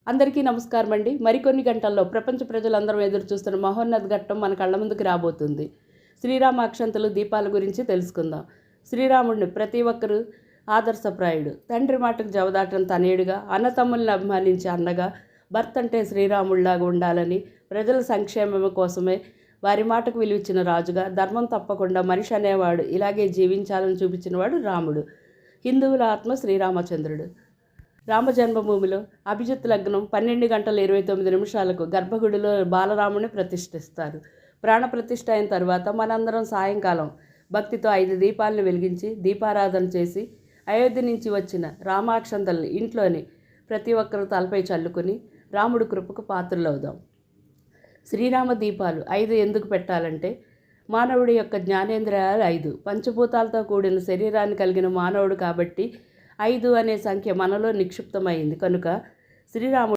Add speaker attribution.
Speaker 1: అందరికీ నమస్కారం అండి. మరికొన్ని గంటల్లో ప్రపంచ ప్రజలందరం ఎదురు చూస్తున్న మహోన్నత ఘట్టం మన కళ్ళ ముందుకు రాబోతుంది. శ్రీరామ అక్షంతలు దీపాల గురించి తెలుసుకుందాం. శ్రీరాముడిని ప్రతి ఒక్కరూ ఆదర్శప్రాయుడు. తండ్రి మాటకు జవదాటని తనయుడిగా, అన్నతమ్ముల్ని అభిమానించే అన్నగా, భర్త అంటే శ్రీరాముడిలాగా ఉండాలని, ప్రజల సంక్షేమం కోసమే వారి మాటకు విలువిచ్చిన రాజుగా, ధర్మం తప్పకుండా మనిషి అనేవాడు ఇలాగే జీవించాలని చూపించినవాడు రాముడు. హిందువుల ఆత్మ శ్రీరామచంద్రుడు. రామజన్మభూమిలో అభిజిత్ లగ్నం 12 గంటల 29 నిమిషాలకు గర్భగుడిలో బాలరాముని ప్రతిష్ఠిస్తారు. ప్రాణప్రతిష్ఠ అయిన తర్వాత మనందరం సాయంకాలం భక్తితో 5 దీపాలను వెలిగించి దీపారాధన చేసి అయోధ్య నుంచి వచ్చిన రామాక్షంతల్ని ఇంట్లోని ప్రతి ఒక్కరు తలపై చల్లుకుని రాముడి కృపకు పాత్రలవుదాం. శ్రీరామ దీపాలు 5 ఎందుకు పెట్టాలంటే, మానవుడి యొక్క జ్ఞానేంద్రియాలు 5, పంచభూతాలతో కూడిన శరీరాన్ని కలిగిన మానవుడు కాబట్టి 5 అనే సంఖ్య మనలో నిక్షిప్తమైంది కనుక శ్రీరాముడు